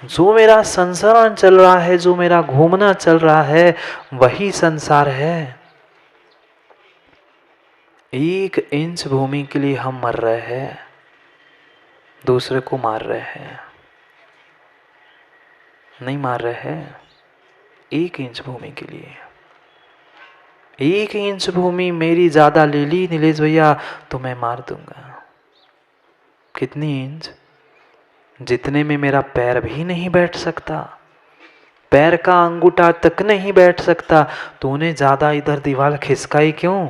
जो मेरा संसार चल रहा है, जो मेरा घूमना चल रहा है, वही संसार है। 1 इंच भूमि के लिए हम मर रहे हैं, दूसरे को मार रहे हैं। नहीं मार रहे हैं, 1 इंच भूमि के लिए। 1 इंच भूमि मेरी ज्यादा ले ली नीलेश भैया तो मैं मार दूंगा। कितनी इंच? जितने में मेरा पैर भी नहीं बैठ सकता, पैर का अंगूठा तक नहीं बैठ सकता। तूने ज्यादा इधर दीवार खिसकाई क्यों?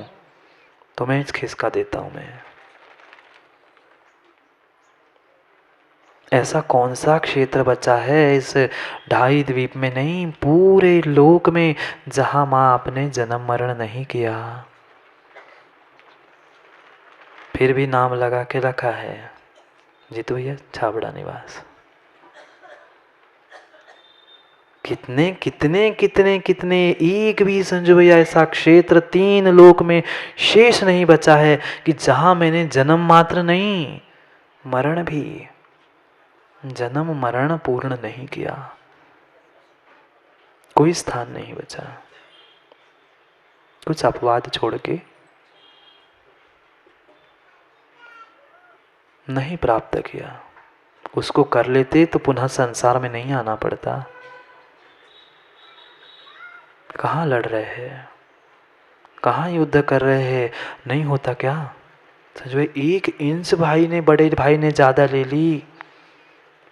तो मैं खिसका देता हूं मैं। ऐसा कौन सा क्षेत्र बचा है इस 2.5 द्वीप में, नहीं पूरे लोक में, जहां मां आपने जन्म मरण नहीं किया, फिर भी नाम लगा के रखा है जीतू भैया छाबड़ा निवास। कितने कितने कितने कितने, एक भी संजू भैया ऐसा क्षेत्र 3 लोक में शेष नहीं बचा है कि जहां मैंने जन्म मात्र नहीं, मरण भी, जन्म मरण पूर्ण नहीं किया। कोई स्थान नहीं बचा, कुछ अपवाद छोड़ के नहीं प्राप्त किया। उसको कर लेते तो पुनः संसार में नहीं आना पड़ता। कहाँ लड़ रहे हैं, कहाँ युद्ध कर रहे हैं? नहीं होता क्या समझो? 1 इंच भाई ने, बड़े भाई ने ज्यादा ले ली।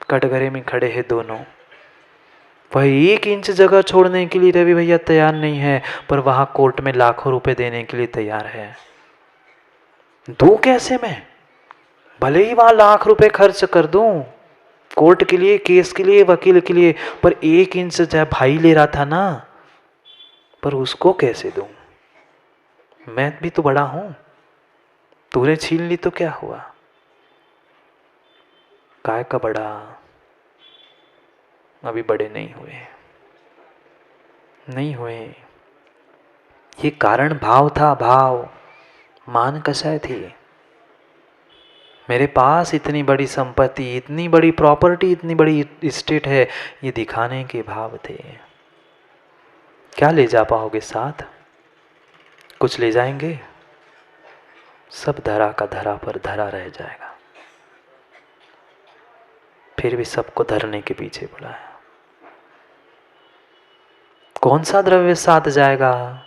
कटघरे में खड़े हैं दोनों, वही 1 इंच जगह छोड़ने के लिए रवि भैया तैयार नहीं है, पर वहां कोर्ट में लाखों रुपए देने के लिए तैयार है। दूं कैसे मैं? भले ही वहां लाख रुपए खर्च कर दूं कोर्ट के लिए, केस के लिए, वकील के लिए, पर 1 इंच चाहे भाई ले रहा था ना, पर उसको कैसे दूं? मैं भी तो बड़ा हूं, तूने छीन ली तो क्या हुआ? काय का बड़ा? अभी बड़े नहीं हुए, नहीं हुए। ये कारण भाव था, भाव। मान कसाय थी। मेरे पास इतनी बड़ी संपत्ति, इतनी बड़ी प्रॉपर्टी, इतनी बड़ी स्टेट है, ये दिखाने के भाव थे। क्या ले जा पाओगे साथ? कुछ ले जाएंगे? सब धरा का धरा पर धरा रह जाएगा। फिर भी सबको धरने के पीछे पड़ा है। कौन सा द्रव्य साथ जाएगा?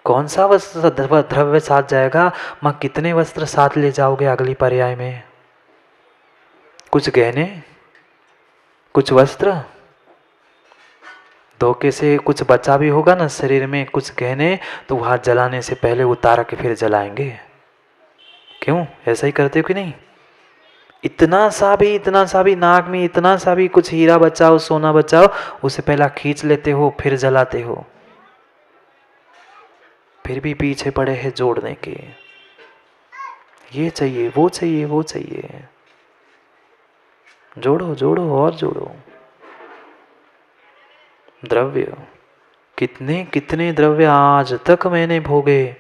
कौन सा द्रव्य साथ जाएगा? मां कितने वस्त्र साथ ले जाओगे अगली पर्याय में? कुछ गहने, कुछ वस्त्र, धोखे से कुछ बचा भी होगा ना शरीर में, कुछ गहने, तो वहां जलाने से पहले उतार के फिर जलाएंगे। क्यों? ऐसा ही करते हो कि नहीं? इतना सा भी नाक में इतना सा भी कुछ हीरा बचाओ, सोना बचाओ, उसे पहला खींच लेते हो फिर जलाते हो। फिर भी पीछे पड़े हैं जोड़ने के, ये चाहिए, वो चाहिए, वो चाहिए। जोड़ो जोड़ो और जोड़ो। द्रव्य, कितने कितने द्रव्य आज तक मैंने भोगे।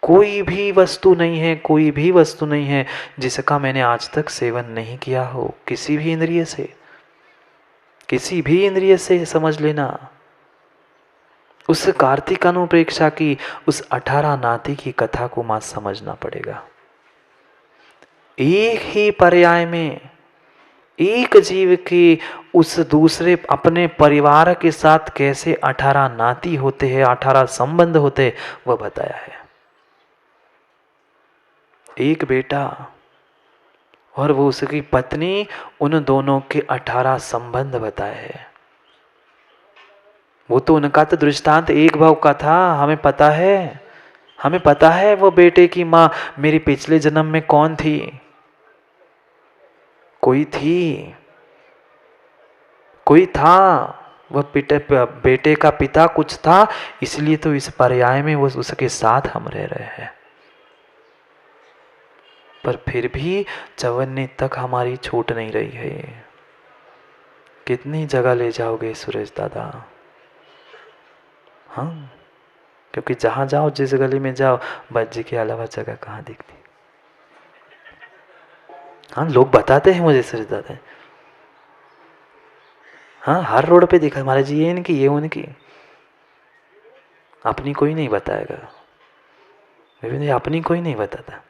कोई भी वस्तु नहीं है, कोई भी वस्तु नहीं है जिसका मैंने आज तक सेवन नहीं किया हो, किसी भी इंद्रिय से, किसी भी इंद्रिय से। समझ लेना, उस कार्तिक अनुप्रेक्षा की, उस 18 नाती की कथा को मां समझना पड़ेगा। एक ही पर्याय में एक जीव की उस दूसरे अपने परिवार के साथ कैसे 18 नाती होते हैं, 18 संबंध होते हैं, वह बताया है। एक बेटा और वो उसकी पत्नी, उन दोनों के 18 संबंध बताए हैं। वो तो उनका तो दृष्टांत एक भाव का था, हमें पता है, हमें पता है वो बेटे की मां मेरी पिछले जन्म में कौन थी। कोई थी, कोई था, वह बेटे का पिता कुछ था, इसलिए तो इस पर्याय में वो उसके साथ हम रह रहे हैं। पर फिर भी चवन्नी तक हमारी छूट नहीं रही है। कितनी जगह ले जाओगे सुरेश दादा? हाँ, क्योंकि जहां जाओ, जिस गली में जाओ, बज्जी के अलावा जगह कहाँ दिखती। हाँ, लोग बताते हैं मुझे सुरेश दादा, हाँ, हर रोड पे दिखा महाराज जी, ये इनकी, ये उनकी, अपनी कोई नहीं बताएगा। अपनी कोई नहीं बताता,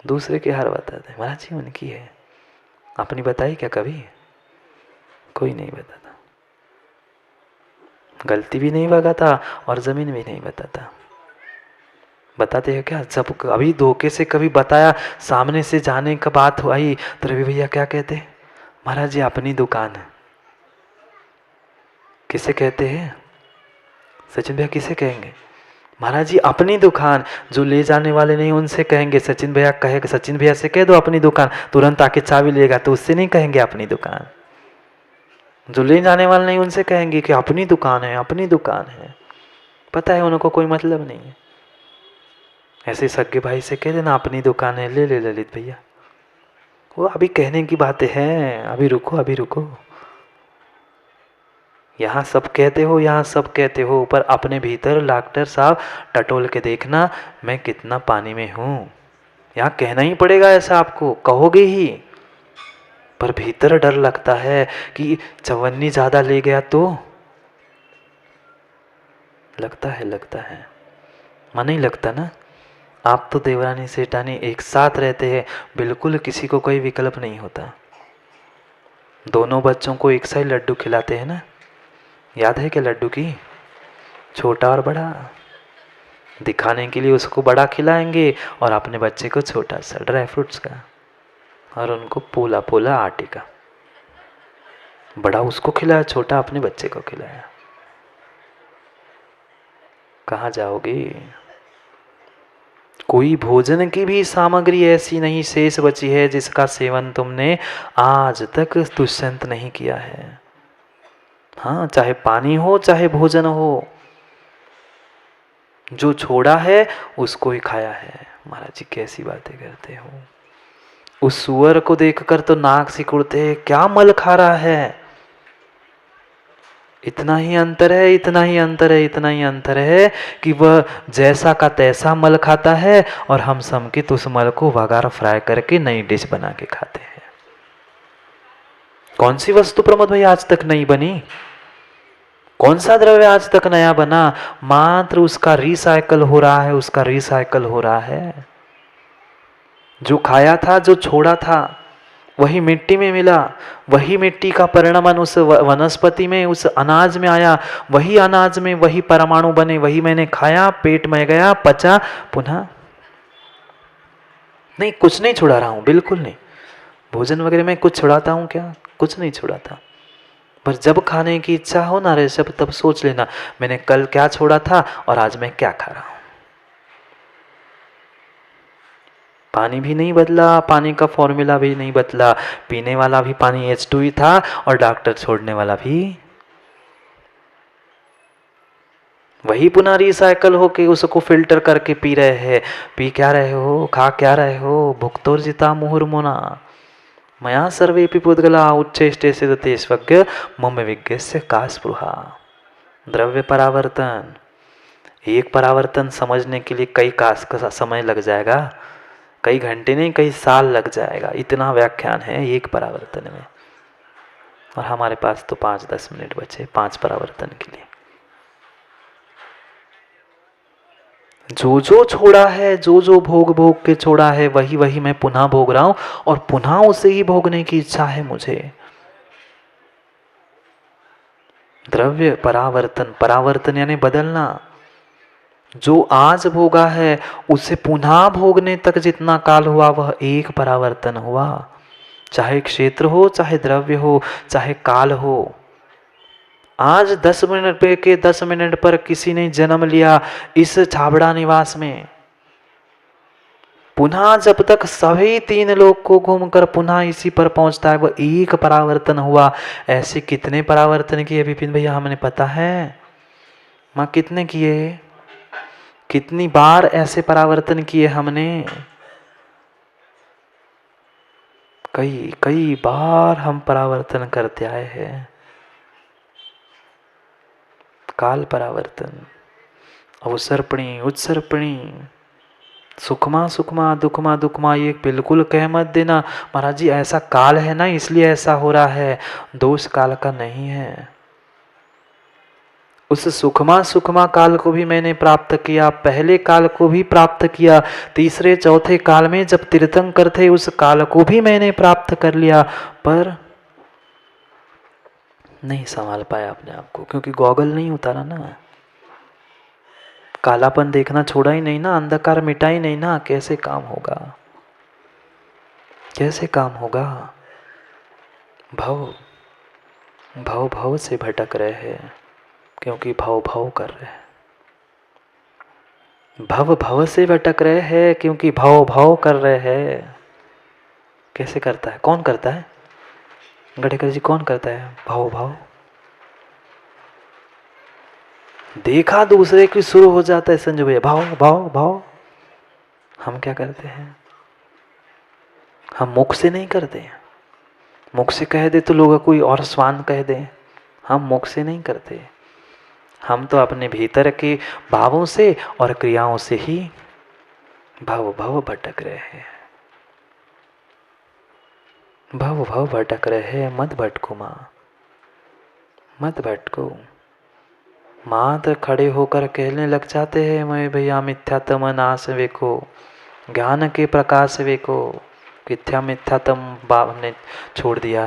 दूसरे के हर बताते महाराज जी उनकी है, अपनी बताई क्या कभी? कोई नहीं बताता, गलती भी नहीं बताता और ज़मीन भी नहीं बताता। बताते हैं क्या? जब अभी धोखे से कभी बताया, सामने से जाने का बात आई तो रवि भैया क्या कहते? महाराज जी अपनी दुकान है। किसे कहते हैं सचिन भैया, किसे कहेंगे? महाराज जी अपनी दुकान, जो ले जाने वाले नहीं उनसे कहेंगे। सचिन भैया कहेगा, सचिन भैया से कह दो अपनी दुकान, तुरंत आके चाबी लेगा, तो उससे नहीं कहेंगे अपनी दुकान। जो ले जाने वाले नहीं उनसे कहेंगे कि अपनी दुकान है, अपनी दुकान है। पता है उनको कोई मतलब नहीं है। ऐसे सगे भाई से कह देना अपनी दुकान है, ले ले ललित भैया। वो अभी कहने की बातें हैं, अभी रुको, अभी रुको। यहाँ सब कहते हो, यहाँ सब कहते हो, पर अपने भीतर डॉक्टर साहब टटोल के देखना मैं कितना पानी में हूँ। यहाँ कहना ही पड़ेगा ऐसा, आपको कहोगे ही, पर भीतर डर लगता है कि चवन्नी ज़्यादा ले गया तो। लगता है, लगता है, मन नहीं लगता ना। आप तो देवरानी सेठानी एक साथ रहते हैं, बिल्कुल किसी को कोई विकल्प नहीं होता। दोनों बच्चों को एक सा ही लड्डू खिलाते हैं ना, याद है क्या लड्डू की? छोटा और बड़ा, दिखाने के लिए उसको बड़ा खिलाएंगे और अपने बच्चे को छोटा सा ड्राई फ्रूट्स का, और उनको पोला पोला आटे का। बड़ा उसको खिलाया, छोटा अपने बच्चे को खिलाया। कहाँ जाओगे? कोई भोजन की भी सामग्री ऐसी नहीं शेष बची है जिसका सेवन तुमने आज तक दुष्यंत नहीं किया है। हाँ, चाहे पानी हो चाहे भोजन हो, जो छोड़ा है उसको ही खाया है। महाराज जी कैसी बातें करते हो। उस सुअर को देखकर तो नाक सिकुड़ते, क्या मल खा रहा है। इतना ही अंतर है, इतना ही अंतर है, इतना ही अंतर है कि वह जैसा का तैसा मल खाता है और हम समकित उस मल को वगार फ्राई करके नई डिश बना के खाते हैं। कौन सी वस्तु प्रमोद भाई आज तक नहीं बनी? कौन सा द्रव्य आज तक नया बना? मात्र उसका रिसाइकल हो रहा है, उसका रिसाइकल हो रहा है। जो खाया था, जो छोड़ा था, वही मिट्टी में मिला, वही मिट्टी का परिणमन उस वनस्पति में, उस अनाज में आया, वही अनाज में वही परमाणु बने, वही मैंने खाया, पेट में गया, पचा, पुनः नहीं, कुछ नहीं छुड़ा रहा हूं, बिल्कुल नहीं। भोजन वगैरह में कुछ छुड़ाता हूं क्या? कुछ नहीं छुड़ाता। पर जब खाने की इच्छा हो ना रे सब, तब सोच लेना मैंने कल क्या छोड़ा था और आज मैं क्या खा रहा हूं। पानी भी नहीं बदला, पानी का फॉर्मूला भी नहीं बदला, पीने वाला भी पानी H2 ही था और डॉक्टर छोड़ने वाला भी वही पुनः रिसाइकल होके उसको फिल्टर करके पी रहे हैं। पी क्या रहे हो, खा क्या रहे हो? भुक्तोर्जिता मुहुर्मुना मया सर्वेपि पुद्गला उच्चेष्टे सिद्धते स्वज्ञ मम विज्ञस्य का स्पृहा। द्रव्य परावर्तन, एक परावर्तन समझने के लिए कई कास का समय लग जाएगा, कई घंटे नहीं कई साल लग जाएगा। इतना व्याख्यान है एक परावर्तन में, और हमारे पास तो 5-10 मिनट बचे 5 परावर्तन के लिए। जो जो छोड़ा है, जो जो भोग भोग के छोड़ा है, वही वही मैं पुनः भोग रहा हूं और पुनः उसे ही भोगने की इच्छा है मुझे। द्रव्य परावर्तन, परावर्तन यानी बदलना। जो आज भोगा है उसे पुनः भोगने तक जितना काल हुआ वह एक परावर्तन हुआ। चाहे क्षेत्र हो, चाहे द्रव्य हो, चाहे काल हो। आज 10 मिनट पे के 10 मिनट पर किसी ने जन्म लिया इस छाबड़ा निवास में, पुनः जब तक सभी 3 लोग को घूमकर पुनः इसी पर पहुंचता है, वह एक परावर्तन हुआ। ऐसे कितने परावर्तन किए विपिन भैया हमने पता है? माँ कितने किए? कितनी बार ऐसे परावर्तन किए हमने? कई कई बार हम परावर्तन करते आए हैं। काल परावर्तन, अवसर्पणी, उत्सर्पणी, सुखमा सुखमा दुखमा दुखमा ये बिल्कुल कह मत देना महाराज जी, ऐसा काल है ना इसलिए ऐसा हो रहा है, दोष काल का नहीं है। उस सुखमा सुखमा काल को भी मैंने प्राप्त किया, पहले काल को भी प्राप्त किया, तीसरे चौथे काल में जब तीर्थंकर थे उस काल को भी मैंने प्राप्त कर लिया, पर नहीं संभाल पाया अपने आप को, क्योंकि गॉगल नहीं उतारा ना, कालापन देखना छोड़ा ही नहीं ना, अंधकार मिटा ही नहीं ना, कैसे काम होगा, कैसे काम होगा। भव भव भव से भटक रहे हैं क्योंकि भव भव कर रहे हैं, भव भव से भटक रहे हैं क्योंकि भव भव कर रहे हैं। कैसे करता है, कौन करता है, गढ़ेकर जी कौन करता है भव भव? देखा दूसरे की शुरू हो जाता है संजय भैया, भाव भाव भाव। हम क्या करते हैं, हम मुख से नहीं करते, मुख से कह दे तो लोग कोई और स्वान कह दे, हम मुख से नहीं करते, हम तो अपने भीतर के भावों से और क्रियाओं से ही भव भव भटक रहे हैं, भव भव भटक रहे हैं। मत भटको माँ, मत भटको। माँ तो खड़े होकर कहने लग जाते हैं, मैं भैया मिथ्यात्म नाश वेको, ज्ञान के प्रकाश वेको, मिथ्या मिथ्यात्म बाप ने छोड़ दिया।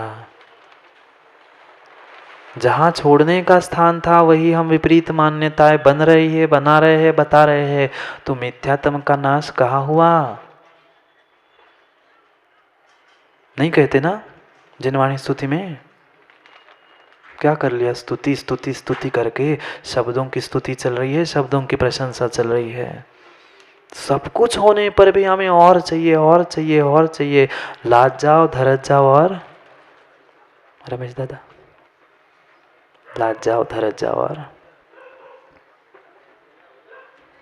जहाँ छोड़ने का स्थान था वही हम विपरीत मान्यताएं बन रही है, बना रहे हैं, बता रहे हैं, तो मिथ्यात्म का नाश कहाँ हुआ? नहीं कहते ना जिनवाणी स्तुति में, क्या कर लिया, स्तुति स्तुति स्तुति करके शब्दों की स्तुति चल रही है, शब्दों की प्रशंसा चल रही है। सब कुछ होने पर भी हमें और चाहिए और चाहिए और चाहिए, लाज जाओ धरज जाओ और, रमेश दादा लाज जाओ धरज जाओ और,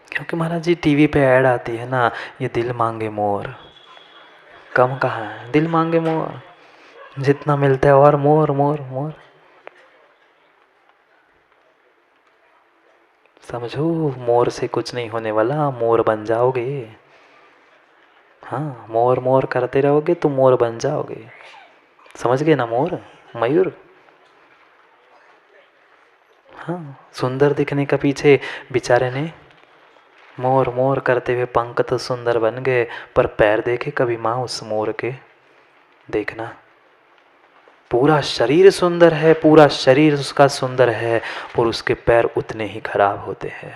क्योंकि महाराज जी टीवी पे ऐड आती है ना, ये दिल मांगे मोर, कम कहाँ है, दिल मांगे मोर, जितना मिलता है और मोर मोर मोर। समझो मोर से कुछ नहीं होने वाला, मोर बन जाओगे। हाँ मोर मोर करते रहोगे तो मोर बन जाओगे, समझ गए ना, मोर मयूर। हाँ सुंदर दिखने का पीछे बेचारे ने मोर मोर करते हुए पंख तो सुंदर बन गए, पर पैर देखे कभी माँ उस मोर के? देखना पूरा शरीर सुंदर है, पूरा शरीर उसका सुंदर है, पर उसके पैर उतने ही खराब होते हैं।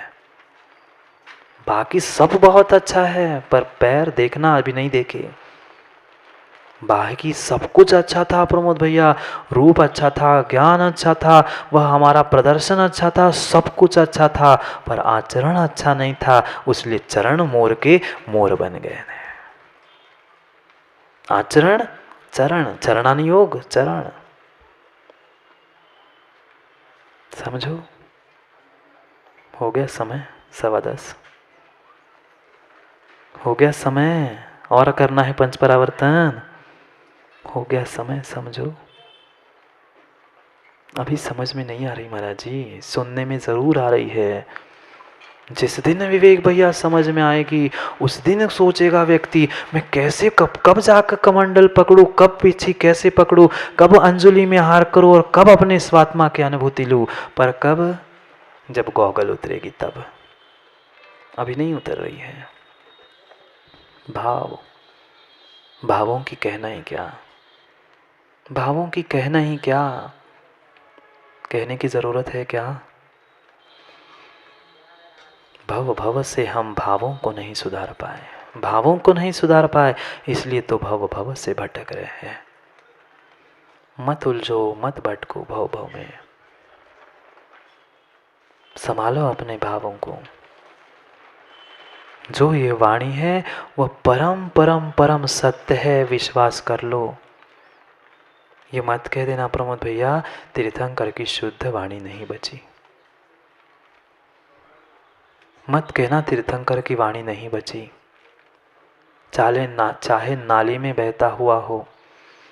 बाकी सब बहुत अच्छा है पर पैर देखना अभी नहीं देखे। बाकी सब कुछ अच्छा था प्रमोद भैया, रूप अच्छा था, ज्ञान अच्छा था, वह हमारा प्रदर्शन अच्छा था, सब कुछ अच्छा था, पर आचरण अच्छा नहीं था, उसलिए चरण मोर के मोर बन गए। आचरण चरण, चरणानुयोग चरण, समझो। हो गया समय 10:15, हो गया समय, और करना है पंच परावर्तन, हो गया समय, समझो। अभी समझ में नहीं आ रही महाराज जी, सुनने में ज़रूर आ रही है। जिस दिन विवेक भैया समझ में आएगी उस दिन सोचेगा व्यक्ति, मैं कैसे कब कब जाकर कमंडल पकड़ूं, कब पीछे कैसे पकड़ूं, कब अंजलि में हार करूं और कब अपने स्वात्मा की अनुभूति लूं। पर कब? जब गॉगल उतरेगी तब, अभी नहीं उतर रही है। भाव, भावों की कहना ही क्या, भावों की कहना ही क्या, कहने की जरूरत है क्या? भव भव से हम भावों को नहीं सुधार पाए, भावों को नहीं सुधार पाए, इसलिए तो भव भव से भटक रहे हैं। मत उलझो, मत भटको भव भव में, संभालो अपने भावों को। जो ये वाणी है वह परम परम परम सत्य है, विश्वास कर लो। ये मत कह देना प्रमोद भैया तीर्थंकर की शुद्ध वाणी नहीं बची, मत कहना तीर्थंकर की वाणी नहीं बची। चाहे नाली में बहता हुआ हो,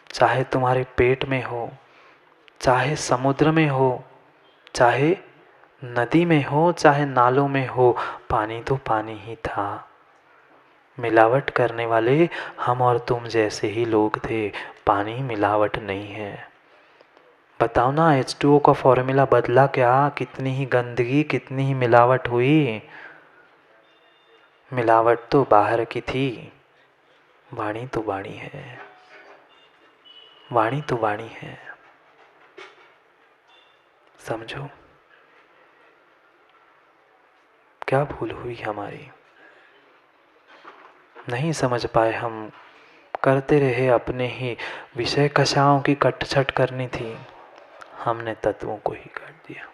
चाहे तुम्हारे पेट में हो, चाहे समुद्र में हो, चाहे नदी में हो, चाहे नालों में हो, पानी तो पानी ही था। मिलावट करने वाले हम और तुम जैसे ही लोग थे। पानी मिलावट नहीं है। बताओ ना, H2O का फॉर्मूला बदला क्या? कितनी ही गंदगी, कितनी ही मिलावट हुई। मिलावट तो बाहर की थी, वाणी तो वाणी है, वाणी तो वाणी है। समझो क्या भूल हुई हमारी, नहीं समझ पाए हम। करते रहे अपने ही विषय कषायों की कटछट करनी थी, हमने तत्वों को ही काट दिया।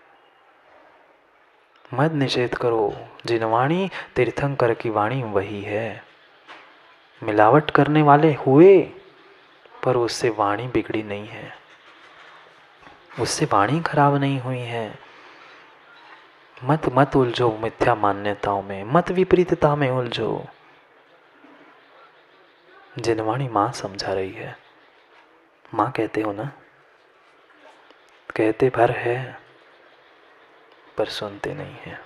मत निषेध करो, जिनवाणी तीर्थंकर की वाणी वही है। मिलावट करने वाले हुए, पर उससे वाणी बिगड़ी नहीं है, उससे वाणी खराब नहीं हुई है। मत उलझो मिथ्या मान्यताओं में, मत विपरीतता में उलझो। जिनवाणी माँ समझा रही है। माँ कहते हो ना, कहते भर है पर सुनते नहीं है।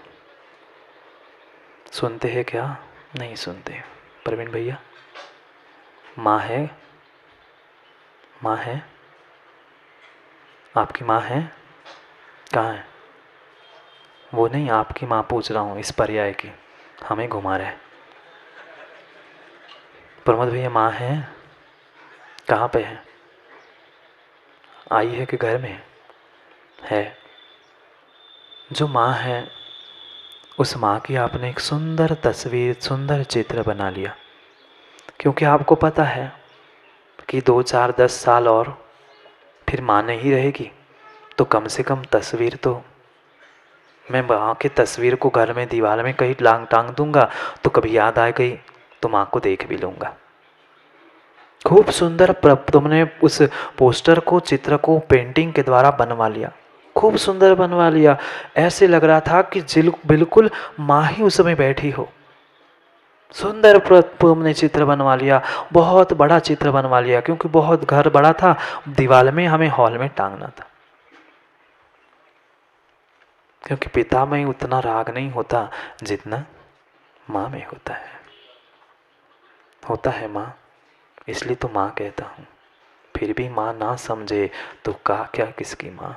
सुनते हैं क्या? नहीं सुनते। प्रवीण भैया, माँ है? माँ है? आपकी माँ है? कहाँ है? वो नहीं, आपकी माँ पूछ रहा हूँ, इस पर्याय की। हमें घुमा रहे। प्रमोद भैया, माँ है? कहाँ पे है? आई है कि घर में है? जो माँ है, उस माँ की आपने एक सुंदर तस्वीर, सुंदर चित्र बना लिया। क्योंकि आपको पता है कि 2 4 10 साल और फिर माँ नहीं रहेगी, तो कम से कम तस्वीर तो, मैं माँ की तस्वीर को घर में दीवार में कहीं टांग दूंगा, तो कभी याद आ गई तो माँ को देख भी लूँगा। खूब सुंदर तुमने उस पोस्टर को, चित्र को पेंटिंग के द्वारा बनवा लिया, खूब सुंदर बनवा लिया। ऐसे लग रहा था कि बिल्कुल माँ ही उसमें बैठी हो। सुंदर तुमने चित्र बनवा लिया, बहुत बड़ा चित्र बनवा लिया, क्योंकि बहुत घर बड़ा था, दीवार में हमें हॉल में टांगना था। क्योंकि पिता में उतना राग नहीं होता जितना माँ में होता है माँ, इसलिए तो माँ कहता हूँ। फिर भी माँ ना समझे तो क्या किसकी माँ।